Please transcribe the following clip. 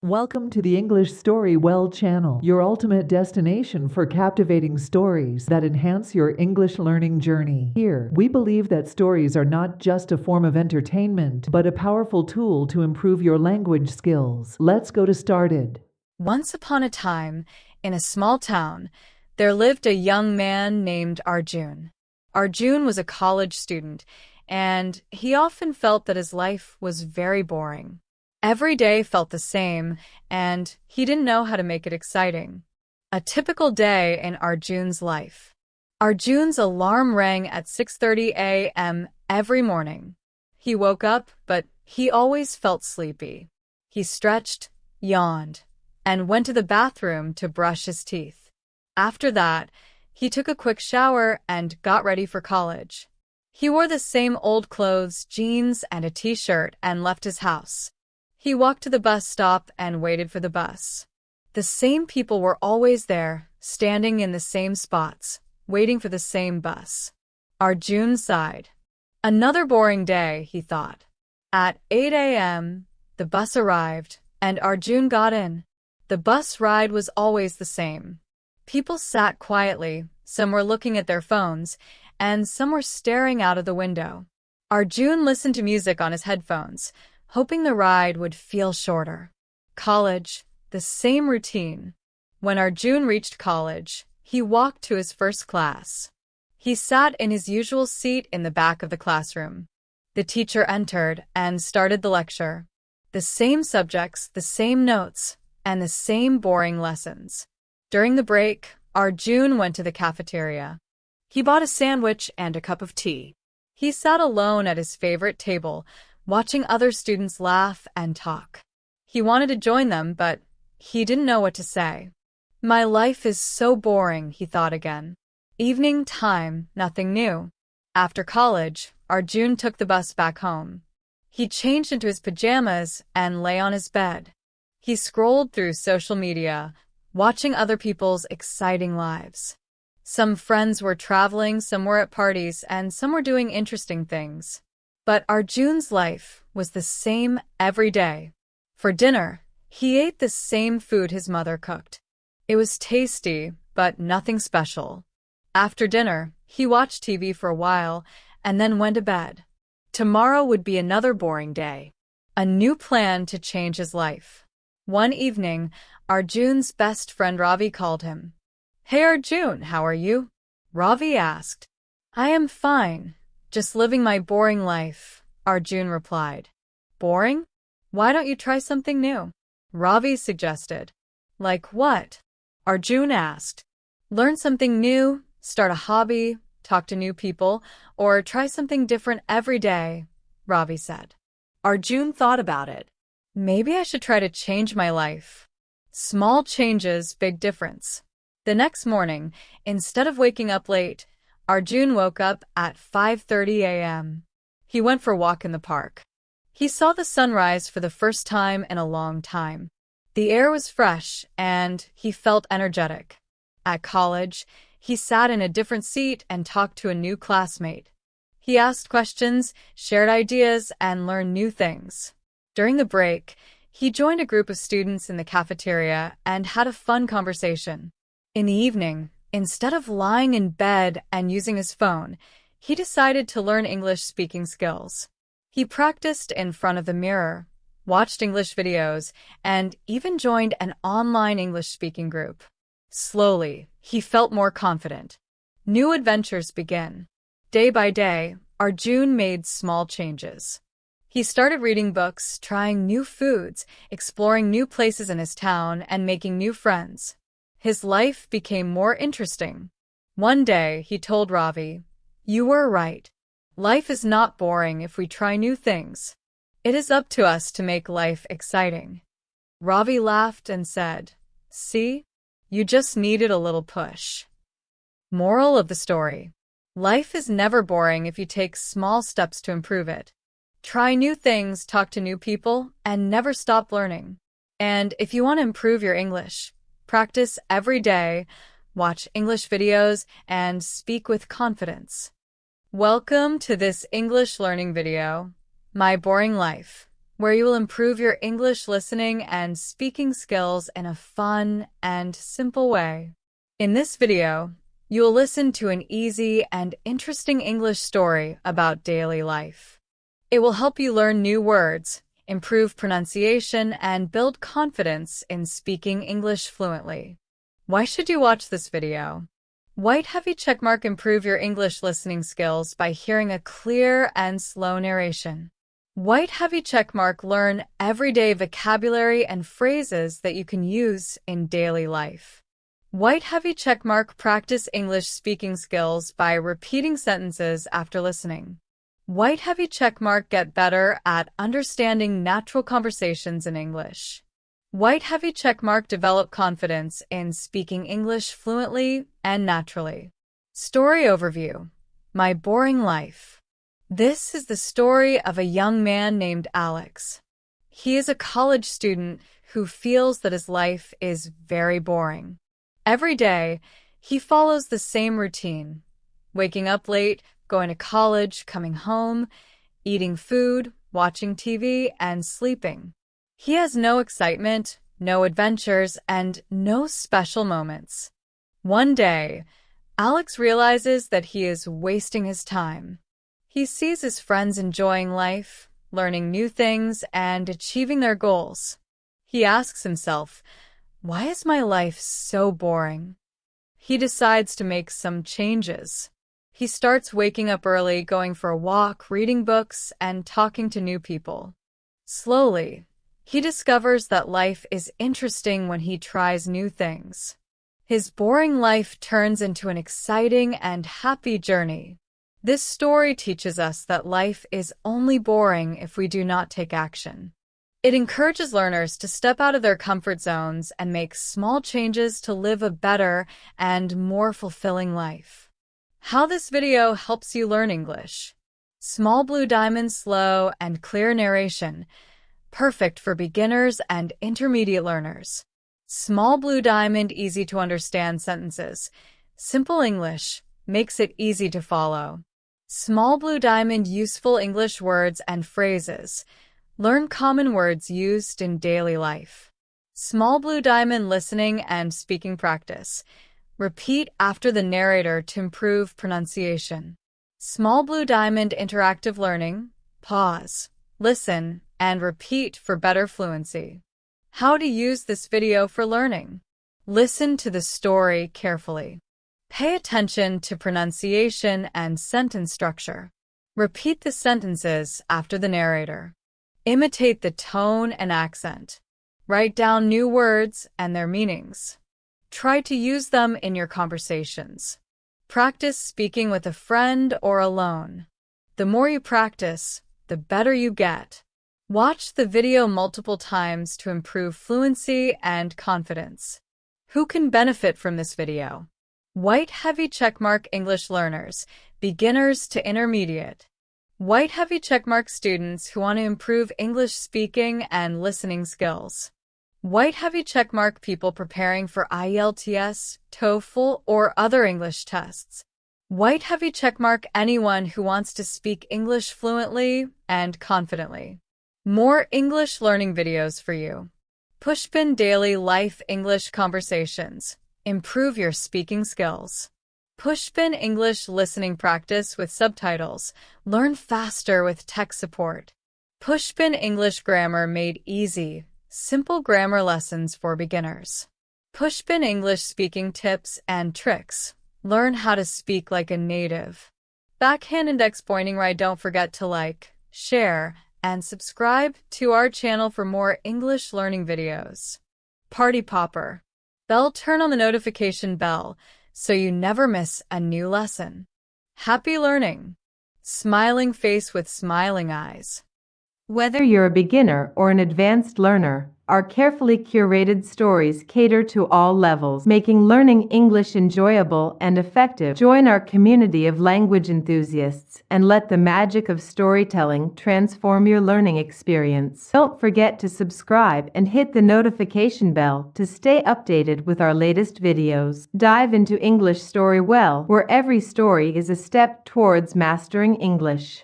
Welcome to the Englishstorywell channel, your ultimate destination for captivating stories that enhance your English learning journey. Here, we believe that stories are not just a form of entertainment, but a powerful tool to improve your language skills. Let's go to started. Once upon a time, in a small town, there lived a young man named Arjun. Arjun was a college student, and he often felt that his life was very boring. Every day felt the same, and he didn't know how to make it exciting. A typical day in Arjun's life. Arjun's alarm rang at 6:30 a.m. every morning. He woke up, but he always felt sleepy. He stretched, yawned, and went to the bathroom to brush his teeth. After that, he took a quick shower and got ready for college. He wore the same old clothes, jeans, and a t-shirt, and left his house. He walked to the bus stop and waited for the bus. The same people were always there, standing in the same spots, waiting for the same bus. Arjun sighed. Another boring day, he thought. At 8 a.m., the bus arrived, and Arjun got in. The bus ride was always the same. People sat quietly, some were looking at their phones, and some were staring out of the window. Arjun listened to music on his headphones, hoping the ride would feel shorter. College, the same routine. When Arjun reached college, he walked to his first class. He sat in his usual seat in the back of the classroom. The teacher entered and started the lecture. The same subjects, the same notes, and the same boring lessons. During the break, Arjun went to the cafeteria. He bought a sandwich and a cup of tea. He sat alone at his favorite table, watching other students laugh and talk. He wanted to join them, but he didn't know what to say. My life is so boring, he thought again. Evening time, nothing new. After college, Arjun took the bus back home. He changed into his pajamas and lay on his bed. He scrolled through social media, watching other people's exciting lives. Some friends were traveling, some were at parties, and some were doing interesting things. But Arjun's life was the same every day. For dinner, he ate the same food his mother cooked. It was tasty, but nothing special. After dinner, he watched TV for a while and then went to bed. Tomorrow would be another boring day. A new plan to change his life. One evening, Arjun's best friend Ravi called him. "Hey Arjun, how are you?" Ravi asked. "I am fine. Just living my boring life," Arjun replied. "Boring? Why don't you try something new?" Ravi suggested. "Like what?" Arjun asked. "Learn something new, start a hobby, talk to new people, or try something different every day," Ravi said. Arjun thought about it. Maybe I should try to change my life. Small changes, big difference. The next morning, instead of waking up late, Arjun woke up at 5:30 a.m. He went for a walk in the park. He saw the sunrise for the first time in a long time. The air was fresh, and he felt energetic. At college, he sat in a different seat and talked to a new classmate. He asked questions, shared ideas, and learned new things. During the break, he joined a group of students in the cafeteria and had a fun conversation. In the evening, instead of lying in bed and using his phone, he decided to learn English speaking skills. He practiced in front of the mirror, watched English videos, and even joined an online English speaking group. Slowly, he felt more confident. New adventures begin. Day by day, Arjun made small changes. He started reading books, trying new foods, exploring new places in his town, and making new friends. His life became more interesting. One day, he told Ravi, "You were right. Life is not boring if we try new things. It is up to us to make life exciting." Ravi laughed and said, "See? You just needed a little push." Moral of the story. Life is never boring if you take small steps to improve it. Try new things, talk to new people, and never stop learning. And if you want to improve your English, practice every day, watch English videos, and speak with confidence. Welcome to this English learning video, My Boring Life, where you will improve your English listening and speaking skills in a fun and simple way. In this video, you will listen to an easy and interesting English story about daily life. It will help you learn new words, improve pronunciation, and build confidence in speaking English fluently. Why should you watch this video? White heavy checkmark improve your English listening skills by hearing a clear and slow narration. White heavy checkmark learn everyday vocabulary and phrases that you can use in daily life. White heavy checkmark practice English speaking skills by repeating sentences after listening. White heavy checkmark get better at understanding natural conversations in English. White heavy checkmark develop confidence in speaking English fluently and naturally. Story overview. My boring life. This is the story of a young man named Alex. He is a college student who feels that his life is very boring. Every day, he follows the same routine: waking up late, going to college, coming home, eating food, watching TV, and sleeping. He has no excitement, no adventures, and no special moments. One day, Alex realizes that he is wasting his time. He sees his friends enjoying life, learning new things, and achieving their goals. He asks himself, "Why is my life so boring?" He decides to make some changes. He starts waking up early, going for a walk, reading books, and talking to new people. Slowly, he discovers that life is interesting when he tries new things. His boring life turns into an exciting and happy journey. This story teaches us that life is only boring if we do not take action. It encourages learners to step out of their comfort zones and make small changes to live a better and more fulfilling life. How this video helps you learn English. Small blue diamond, slow and clear narration. Perfect for beginners and intermediate learners. Small blue diamond, easy to understand sentences. Simple English, makes it easy to follow. Small blue diamond, useful English words and phrases. Learn common words used in daily life. Small blue diamond, listening and speaking practice. Repeat after the narrator to improve pronunciation. Small blue diamond, interactive learning. Pause, listen, and repeat for better fluency. How to use this video for learning. Listen to the story carefully. Pay attention to pronunciation and sentence structure. Repeat the sentences after the narrator. Imitate the tone and accent. Write down new words and their meanings. Try to use them in your conversations. Practice speaking with a friend or alone. The more you practice, the better you get. Watch the video multiple times to improve fluency and confidence. Who can benefit from this video? White heavy checkmark English learners, beginners to intermediate. White heavy checkmark students who want to improve English speaking and listening skills. White heavy checkmark people preparing for IELTS, TOEFL, or other English tests. White heavy checkmark anyone who wants to speak English fluently and confidently. More English learning videos for you. Pushpin Daily Life English Conversations. Improve your speaking skills. Pushpin English listening practice with subtitles. Learn faster with tech support. Pushpin English grammar made easy. Simple grammar lessons for beginners. Pushpin English speaking tips and tricks. Learn how to speak like a native. Backhand index pointing right. Don't forget to like, share, and subscribe to our channel for more English learning videos. Party Popper. Bell, turn on the notification bell so you never miss a new lesson. Happy learning. Smiling face with smiling eyes. Whether you're a beginner or an advanced learner, our carefully curated stories cater to all levels, making learning English enjoyable and effective. Join our community of language enthusiasts and let the magic of storytelling transform your learning experience. Don't forget to subscribe and hit the notification bell to stay updated with our latest videos. Dive into Englishstorywell, where every story is a step towards mastering English.